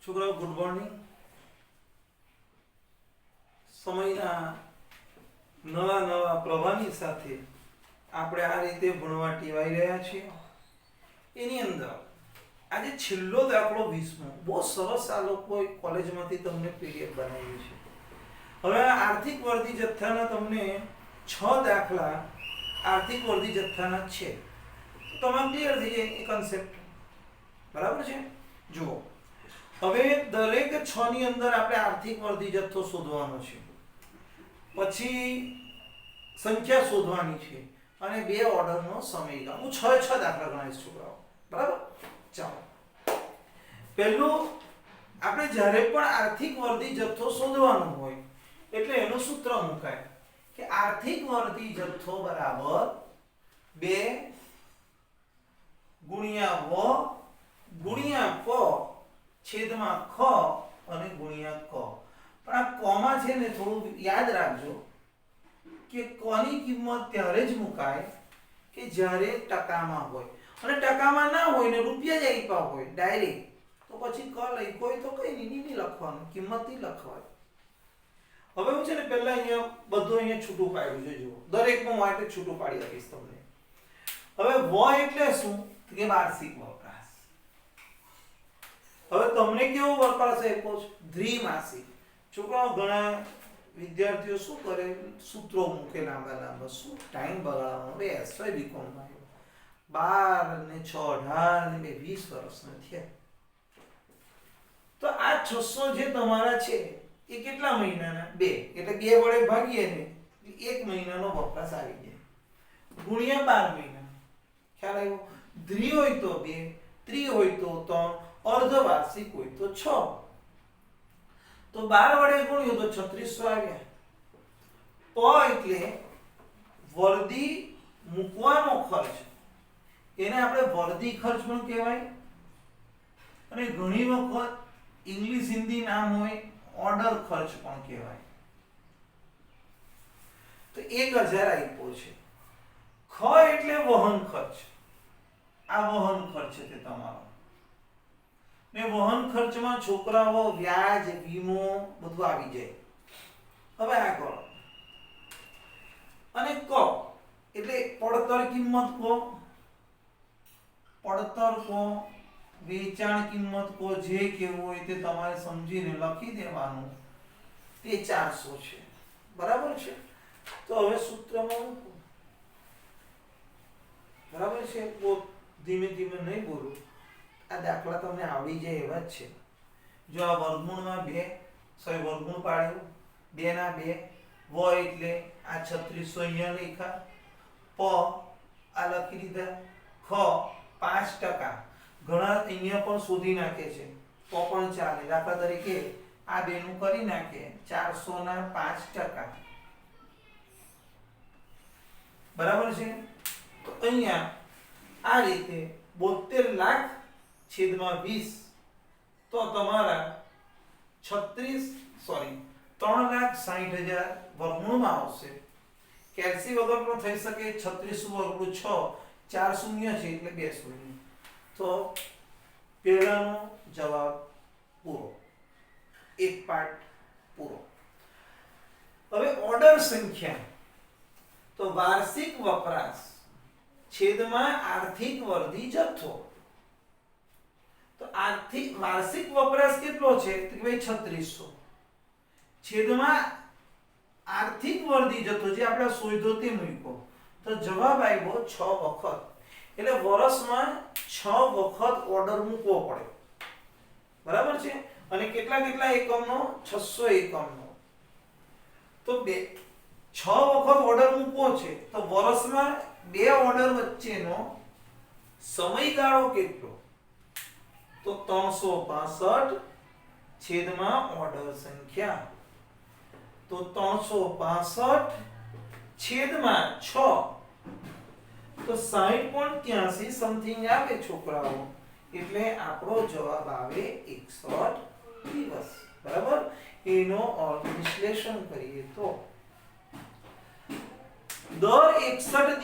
છોકરાઓ good morning. સમયના નવા નવા પ્રવાહની સાથે આપણે આ રીતે ભણવા ટેવાઈ રહ્યા છીએ. એની અંદર આજે છેલ્લો દાખલો 20મો બહુ સરસ આ લોકોએ કોલેજમાંથી તમને પીડીએફ બનાવ્યું છે. હવે આ આર્થિક વર્ધી જથ્થાના તમને 6 દાખલા આર્થિક વર્ધી જથ્થાના છે. તો તમારે ક્લિયર થઈ જાય એ કન્સેપ્ટ. બરાબર છે? જુઓ, હવે દરેક 6 ની અંદર આપણે આર્થિક વર્ધી જથ્થો શોધવાનો છે, પછી સંખ્યા શોધવાની છે અને બે ઓર્ડરનો સમયગાળો. હું 6 દાખલા ગણાવીશ છોકરાઓ. બરાબર? ચાલો, પહેલું આપણે જ્યારે પણ આર્થિક વર્ધી જથ્થો શોધવાનો હોય એટલે એનું સૂત્ર મુકાય કે આર્થિક વર્ધી જથ્થો બરાબર 2 ગુણ્યા વ ગુણ્યા પ છેદમાં ખ અને ગુણ્યા ક. પણ આ કોમાં છે ને થોડું યાદ રાખજો કે કોની કિંમત ત્યારે જ મુકાય કે જ્યારે ટકામાં હોય, અને ટકામાં ના હોય ને રૂપિયા જ આપ્યા હોય ડાયરેક્ટ, તો પછી ક લખ્યો હોય તો કઈ નહીં લખવાનું, કિંમત નહીં લખવાની. હવે હું છે ને પહેલા અહીંયા બધું અહીંયા છૂટું પાડ્યું છે. જુઓ, દરેકનું માટે છૂટું પાડી આપીશ તમને. હવે વ એટલે શું કે વાર્ષિક વપરાશ. હવે તમને કેવો વપરાશ આપ્યો છે? દ્વિમાસિક. છોકરાઓ ઘણા વિદ્યાર્થીઓ શું કરે, સૂત્રો મૂકે લાંબા લાંબા, શું ટાઈમ બગાડવાનો. બે એસવાય બીકોમ માં 12 ને 6 18 ને 20 વર્ષના થયા. તો આ 600 જે તમારા છે એ કેટલા મહિનાના? 2. એટલે 2 વડે ભાગીએ ને 1 મહિનાનો વપરાશ આવી જાય ગુણ્યા 12 મહિના. ખ્યાલ આવ્યો? દ્વિ હોય તો 2, ત્રિ હોય તો 3, અર્ધવાર્ષિક હોય તો 6. તો 12 વડે ગુણ્યો તો 3600 આવ્યા. પ એટલે વર્ધી મૂકવાનો ખર્ચ, એને આપણે વર્ધી ખર્ચ પણ કહેવાય, અને ઘણી વખત ઇંગ્લિશ હિન્દી નામ હોય ઓર્ડર ખર્ચ પણ કહેવાય. તો 1000 આપ્યો છે. ખ એટલે વહન ખર્ચ. આ વહન ખર્ચ છે તમારો. ને વહન ખર્ચમાં છોકરાઓ વ્યાજ, વીમો બધું આવી જાય. હવે આગળ, અને ક એટલે પડતર કિંમત કો, પડતર કો, વેચાણ કિંમત કો, જે કેવું હોય તે તમારે સમજીને લખી દેવાનું. તે 400 છે. બરાબર છે? તો હવે સૂત્રમાં મૂકો. બરાબર છે? બહુ ધીમે ધીમે નહીં બોલું, આ દાખલા તમને આવડી જાય એવા જ છે. જો આ વર્ગમૂળમાં 2 વર્ગમૂળ પાડ્યું, 2 ના 2, વ એટલે આ 3600 અહીંયા લખ્યા, પ આ લખી દીધા, ખ 5%. ઘણા અહીંયા પણ શોધી નાખે છે તો પણ ચાલે. દાખલા તરીકે આ બેનું કરી નાખે 400 ના 5%. બરાબર છે? તો અહીંયા આ રીતે 72 લાખ છેદમાં 20, તો તમારા 3,60,000 વર્ગમૂળમાં આવશે. કેલ્સી વગર પણ થઈ શકે. 36 વર્ગમૂળ 6, 4 શૂન્ય છે એટલે 2 શૂન્ય. તો પહેલાનો જવાબ પૂરો, એક પાર્ટ પૂરો. હવે ઓર્ડર સંખ્યા, તો વાર્ષિક વપરાશ છેદમાં આર્થિક વર્ધી જથ્થો. તો આર્થિક વાર્ષિક વપરાશ કેટલો છે? તો કે ભાઈ 3600 છેદમાં આર્થિક વર્ધી જથ્થો જે આપણે શોધ્યો તે મૂક્યો, તો જવાબ આવ્યો 6 વખત. એટલે વર્ષમાં 6 વખત ઓર્ડર મૂકવો પડે. બરાબર છે? અને કેટલા એકમનો? 600 એકમનો. તો 6 વખત ઓર્ડર મૂકવો છે, તો વર્ષમાં 2 ઓર્ડર વચ્ચેનો સમયગાળો કેટલો? તો 365 છેદમાં ઓર્ડર સંખ્યા. તો 365 છેદમાં 6, તો 60.83 સમથિંગ આવે છોકરાઓ. એટલે આપણો જવાબ આવે 61 દિવસ. બરાબર? એનો અર્થ વિશ્લેષણ કરીએ તો દર 61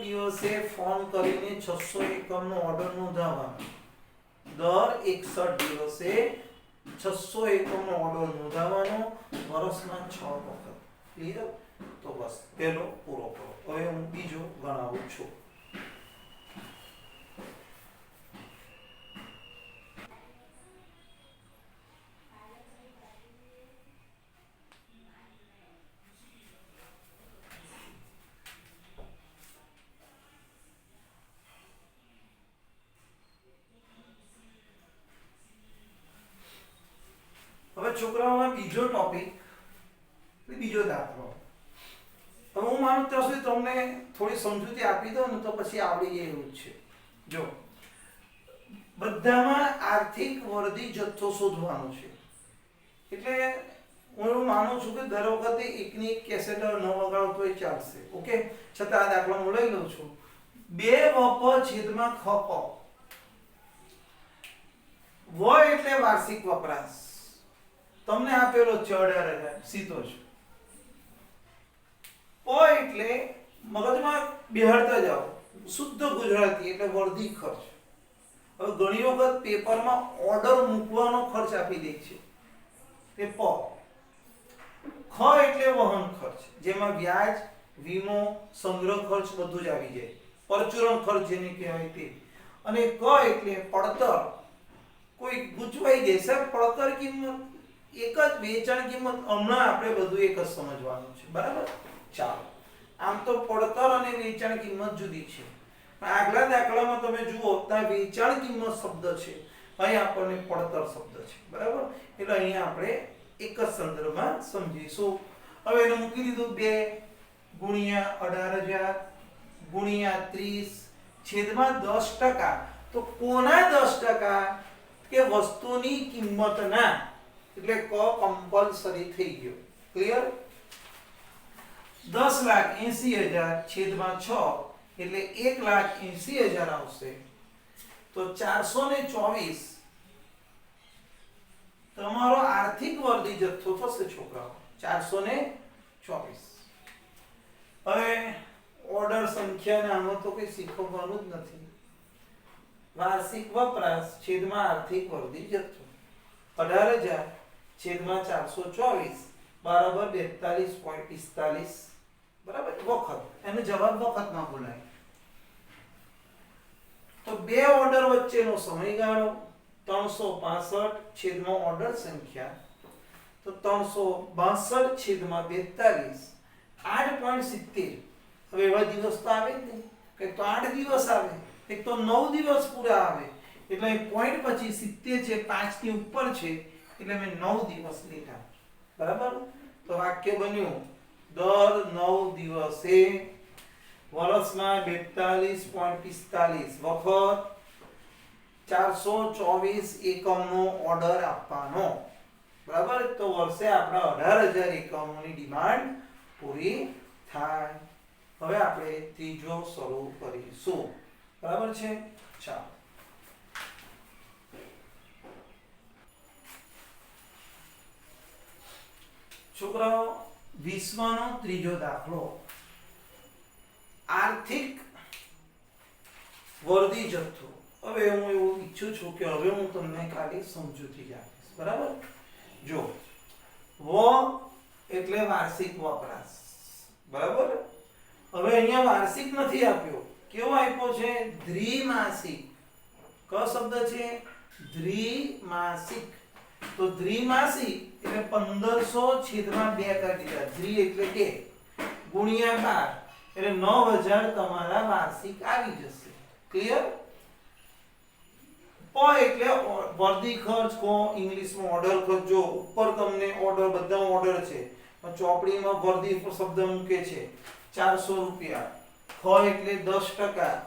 દિવસે ફોન કરીને 600 એકમનો ઓર્ડર નોંધાવવાનો. દર 61 દિવસે 600 એકમનો ઓર્ડર નોંધાવવાનો, વર્ષમાં 6 વખત. ક્લિયર? તો બસ પહેલો પૂરો કરો. હવે હું બીજો ગણાવું છું. હવે છોકરાઓમાં બીજો ટોપિક, બીજો દાખલો. હવે હું માનું ત્યાં સુધી તમને થોડી સમજૂતી આપી દઉં ને તો પછી આવડી જાય એવું જ છે. જો બધામાં આર્થિક વર્ધી જથ્થો શોધવાનો છે. એટલે હું એવું માનું છું કે દર વખતે એકની એક કેસેટ ન વગાડો તોય ચાલશે. ઓકે, છતાં આ દાખલો હું લઈ લઉં છું. 2 વપ છેદમાં ખપ. વ એટલે વાર્ષિક વપરાશ. તમને આપેલો 18,000 સીધો જ. પ એટલે મગજમાં બેહાડતા જાઓ, શુદ્ધ ગુજરાતી એટલે વર્ધી ખર્ચ. હવે ઘણી વખત પેપરમાં ઓર્ડર મૂકવાનો ખર્ચ આપી દે છે, તે પ. ખ એટલે વહન ખર્ચ, જેમાં વ્યાજ, વીમો, સંગ્રહ ખર્ચ બધું જ આવી જાય, પરચુરણ ખર્ચ જેને કહેવાય તે. અને ક એટલે પડતર. કોઈ ગૂંચવાઈ જાય સર, પડતર કિંમત એક જ, વેચાણ કિંમત. હમણાં આપણે બધું એક જ સમજવાનું છે, બરાબર? ચાલો, આમ તો પડતર અને વેચાણ કિંમત જુદી છે. આગલા દાખલામાં તમે જુઓ ત્યાં વેચાણ કિંમત શબ્દ છે, અહીં આપણને પડતર શબ્દ છે, બરાબર? એટલે અહીંયા આપણે એક જ સંદર્ભમાં સમજીશું. હવે એને મૂકી દીધું 2 ગુણ્યા 18,000 ગુણ્યા 30 છેદમાં 10%. તો કોના 10%? કે વસ્તુની કિંમતના. એટલે ક કમ્પલસરી થઈ ગયો. ક્લિયર? 10,80,000 છેદમાં 6 એટલે 1,80,000 આવશે. તો 424 તમારો આર્થિક વર્ધી જથ્થો થશે છોકરાઓ. 424. હવે ઓર્ડર સંખ્યાને આમાં તો કંઈ શીખવવાનું જ નથી. વાર્ષિક વપરાશ છેદમાં આર્થિક વર્ધી જથ્થો 18,000 છેદમાં 424 બરાબર 42.45. બરાબર? વખત. એનો જવાબ વખતમાં બોલાય. તો 2 ઓર્ડર વચ્ચેનો સમયગાળો 365 છેદમાં ઓર્ડર સંખ્યા, તો 362 છેદમાં 42 8.70. હવે એવા દિવસ તો આવે જ નહીં. કંઈક તો 8 દિવસ આવે, એક તો 9 દિવસ પૂરા આવે. એટલે અહીં પોઈન્ટ પછી 70 છે, 5 ની ઉપર છે, એટલે મેં 9 દિવસ લીધા. બરાબર? તો વાક્ય બન્યું દર 9 દિવસે વર્ષમાં 42.45 વખત 424 એકમનો ઓર્ડર આપવાનો. બરાબર? તો વર્ષે આપણા 18,000 એકમોની ડિમાન્ડ પૂરી થાય. હવે આપણે ત્રીજો શરૂ કરીશું. બરાબર છે? ચાલો. છોકરાઓ, વિશ્વનો ત્રીજો દાખલો. આર્થિક વર્ધી જથ્થો. હવે હું એવું ઈચ્છું છું કે હવે હું તમને ખાલી સમજૂતી આપીશ. બરાબર? જો વ એટલે વાર્ષિક વપરાશ. બરાબર? હવે અહીંયા વાર્ષિક નથી આપ્યો, કેવો આપ્યો છે? દ્વિમાસિક. કયો શબ્દ છે? દ્વિમાસિક. તો દ્વિમાસિક એટલે 1500 છેદમાં 2 કરી દીધા. દ્વિ એટલે 2 ગુણ્યા 12 એટલે 9,000 તમારા વાર્ષિક આવી જશે. ક્લિયર? પ એટલે વર્ધી ખર્ચ કો ઇંગ્લિશમાં ઓર્ડર ખર્ચ. જો ઉપર તમને ઓર્ડર, બધા ઓર્ડર છે, પણ ચોપડીમાં વર્ધી શબ્દ મૂકે છે 400 રૂપિયા. ખ એટલે 10%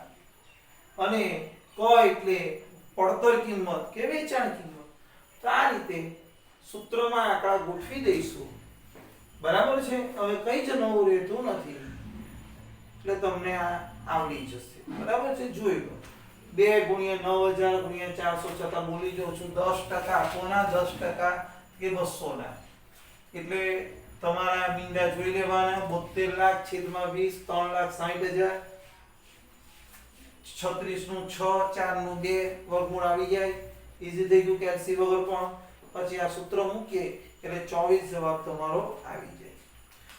અને ક એટલે પડતર કિંમત કે વેચાણ કિંમત. તો આ રીતે સૂત્રમાં આંકડા ગોઠવી દઈશું. બરાબર છે? હવે કઈ જ નવું રહેતું નથી, એટલે તમને આ આવડી જશે. બરાબર છે? જોઈ લો. 2 ગુણ્યા 9,000 ગુણ્યા 400 છતાં બોલી જાઉં છું 10%. કોના 10%? કે 200 ના. એટલે તમારા મીંડા જોઈ લેવાના. 72 લાખ છેદમાં 20 3,60,000. 36 નું 6 4 નું 2 વર્ગમૂળ આવી જાય ઈઝી થઈ ગયું કે એલસી વગર પણ પછી આ સૂત્ર મૂકીએ એટલે 24 જવાબ તમારો આવી જાય.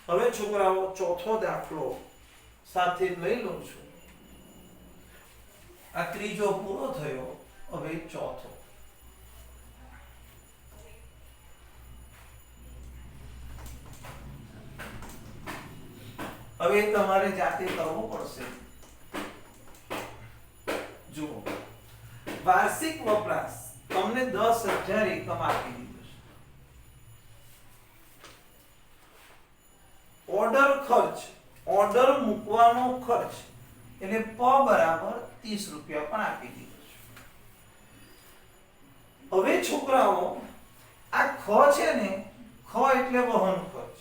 હવે છોકરાઓ ચોથો દાખલો સાથે લઈ લઉં છું. આ ત્રીજો પૂરો થયો, હવે ચોથો. હવે તમારે જાતે કરવો પડશે. જુઓ, વાર્ષિક વપરાશ તમને 10,000 એકમ આપી દીધો છે. ઓર્ડર ખર્ચ, ઓર્ડર મૂકવાનો ખર્ચ એટલે પ બરાબર 30 રૂપિયા પણ આપી દીધો છે. હવે છોકરાઓ આ ખ છે ને, ખ એટલે વહન ખર્ચ.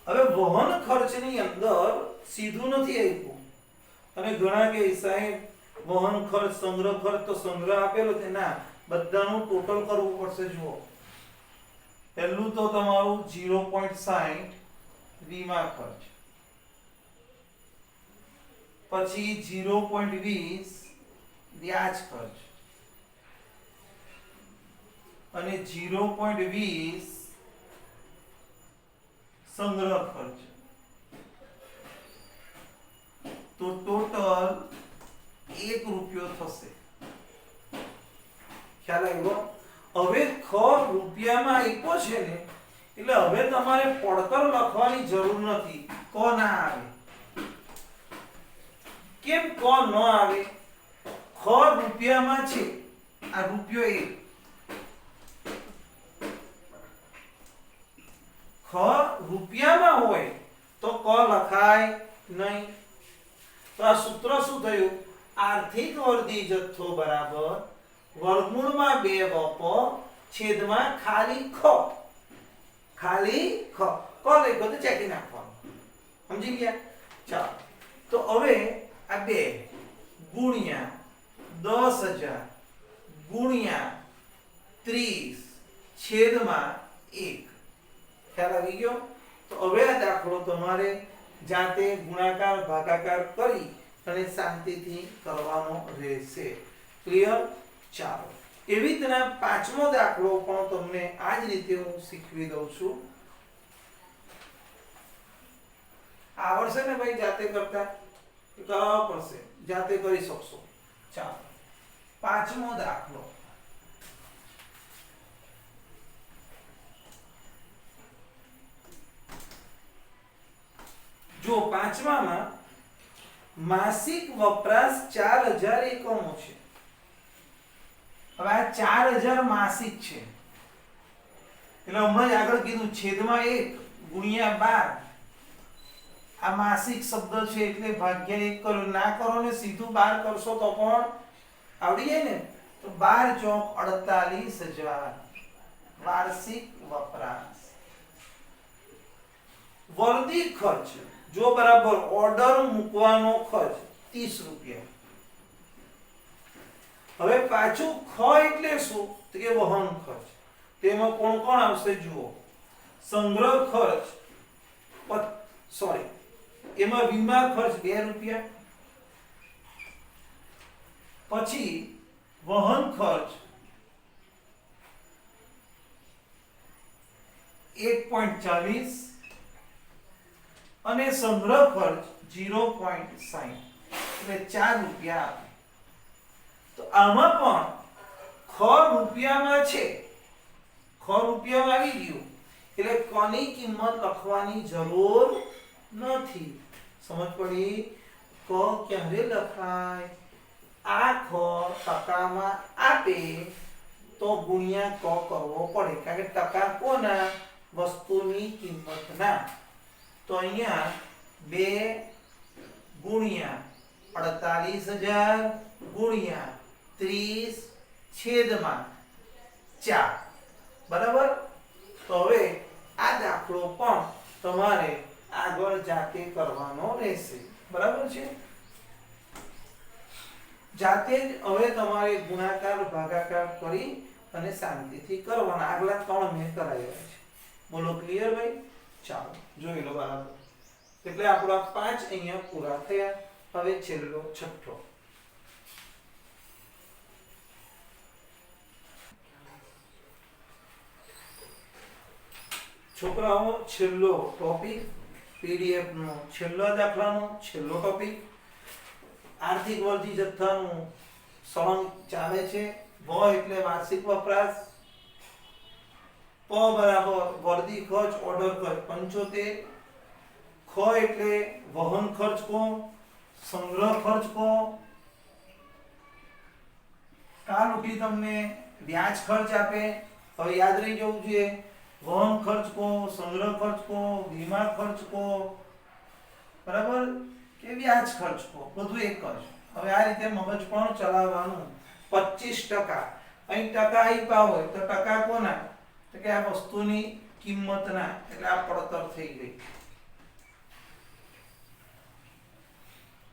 હવે વહન ખર્ચની અંદર સીધું નથી આપ્યું અને ઘણા કે સાહેબ વહન ખર્ચ સંગ્રહ ખર્ચ તો સંગ્રહ આપેલો છે, ના, બધાનું ટોટલ કરવું પડશે. જુઓ, પહેલું તો તમારું 0.60 વીમા ખર્ચ, પછી 0.20 વ્યાજ ખર્ચ અને 0.20 સંગ્રહ ખર્ચ, તો ટોટલ 1 રૂપિયો થશે. ખ્યાલ આવ્યો? હવે ખ રૂપિયામાં આપ્યો છે ને, એટલે હવે તમારે પડતર લખવાની જરૂર નથી. ક ના આવે. કેમ ક ન આવે? ખ રૂપિયામાં છે, આ રૂપિયો 1. ખ રૂપિયામાં હોય તો ક લખાય નહીં. તો આ સૂત્ર શું થયું? આર્થિક વર્ધી જથ્થો બરાબર વર્ગમૂળમાં 2 વપ છેદમાં ખાલી ખ. ખાલી ખ. ક લખ્યો તો ચેકી નાખવાનું. સમજી ગયા? ચાલો, તો હવે આ 2 ગુણ્યા 10,000 ગુણ્યા 30 છેદમાં 1. ખ્યાલ આવી ગયો? તો હવે આ દાખલો તમારે જાતે ગુણાકાર ભાગાકાર કરી અને શાંતિથી કરવાનો રહેશે. ક્લિયર? ચાલો, એવી રીતના પાંચમો દાખલો પણ તમને આ જ રીતે હું શીખવી દઉં છું. આવડશે ને ભાઈ? જાતે કરતા કરવા પડશે, જાતે કરી શકશો. ચાલો, પાંચમો દાખલો. જો પાંચમામાં માસિક વપરાશ 4,000 એકમો છે. હવે આ 4,000 માસિક છે એટલે હમણાં જ આગળ કીધું છેદમાં 1 ગુણ્યા 12. આ માસિક શબ્દ છે એટલે ભાગ્યા 1 કરો. ના કરો ને સીધું 12 કરશો તો પણ આવડી જાય ને. તો 12 ચોક 48,000 વાર્ષિક વપરાશ. વર્ધી ખર્ચ જો બરાબર ઓર્ડર મૂકવાનો ખર્ચ 30 રૂપિયા. હવે પાછું ખ એટલે શું? તો કે વહન ખર્ચ. તેમાં કોણ કોણ આવશે? જુઓ, સંગ્રહ ખર્ચ, એમાં વીમા ખર્ચ 2 રૂપિયા, પછી વહન ખર્ચ 1.40 અને સંગ્રહ ખર્ચ 0.60 એટલે 4 રૂપિયા આપે. તો આમાં પણ ખ રૂપિયામાં છે, ખ રૂપિયામાં આવી ગયું એટલે કોની કિંમત લખવાની જરૂર નથી. સમજ પડી? ક ક્યારે લખાય? આ ખ ટકામાં આપે તો ગુણ્યા ક કરવો પડે, કારણ કે ટકા કોના? વસ્તુની કિંમતના. તો અહીંયા 2 ગુણ્યા 48,000 ગુણ્યા 30 છેદમાં 4. બરાબર? તો હવે આ દાખલો પણ તમારે આગળ જાતે કરવાનો રહેશે. બરાબર છે? જાતે જ હવે તમારે ગુણાકાર ભાગાકાર કરી અને શાંતિથી કરવાના. આગલા 3 મેં કરાવ્યા છે. બોલો ક્લિયર ભાઈ? ચાલો જોઈ લો બરાબર. એટલે આપણા 5 અહીંયા પૂરા થયા. હવે છેલ્લો છઠ્ઠો. છોકરાઓ છેલ્લો ટોપિક પીડીએફ નો છેલ્લો દાખલાનો છેલ્લો ટોપિક આર્થિક વર્ધી જથ્થાનું સળંગ ચાલે છે. વ એટલે વાર્ષિક વપરાશ, પ બરાબર વર્ધી ખર્ચ ઓર્ડર ખર્ચ 75, ખ એટલે વહન ખર્ચ કો, સંગ્રહ ખર્ચ કો, કાલ ઉઠી તમને વ્યાજ ખર્ચ આપે. હવે યાદ રહી જવું જોઈએ વહન ખર્ચ કો, સંગ્રહ ખર્ચ કો, વીમા ખર્ચ કો, બરાબર કે વ્યાજ ખર્ચ કો, બધું એક જ. હવે આ રીતે મગજ પણ ચલાવવાનું. 25% અહીં ટકા આપ્યા હોય તો ટકા કોના? તો કે આ વસ્તુની કિંમતના, એટલે આ પડતર થઈ ગઈ.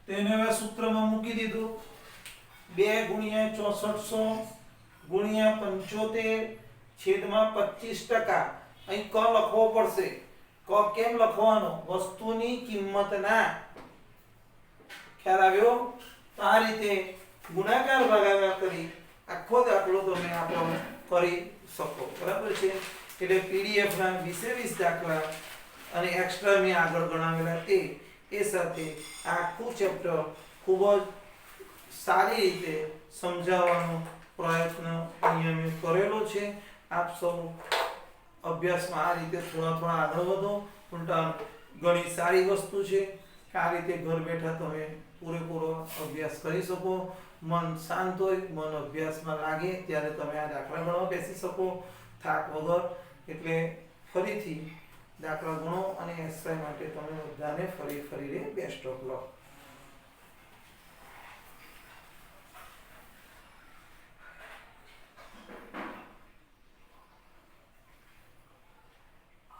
તેને હવે સૂત્રમાં મૂકી દીધું. 2 × 6400 ગુણ્યા 75 છેદમાં 25%. અહીં ક લખવો પડશે. ક કેમ લખવાનો? વસ્તુની કિંમતના. ખ્યાલ આવ્યો? તો આ રીતે ગુણાકાર ભાગાકાર કરી આખો દાખલો તમે આપણો કરી શકો. બરાબર છે? એટલે પીડીએફ ના 20 દાખલા અને એક્સ્ટ્રા મેં આગળ ગણાવેલા એ સાથે આખું ચેપ્ટર ખૂબ જ સારી રીતે સમજાવવાનો પ્રયત્ન અહીંયા મેં કરેલો છે. આપ સૌ અભ્યાસમાં આ રીતે થોડા આગળ વધો. ઉલટા ઘણી સારી વસ્તુ છે કે આ રીતે ઘર બેઠા તમે પૂરેપૂરો અભ્યાસ કરી શકો. મન શાંત હોય, મન અભ્યાસમાં લાગે ત્યારે તમે આ દાખલા ગણવા બેસી શકો થાક વગર. એટલે ફરીથી દાખલા ગણો અને એસઆઈ માટે તમે બધાને ફરીને બેસ્ટ ઓફ લક.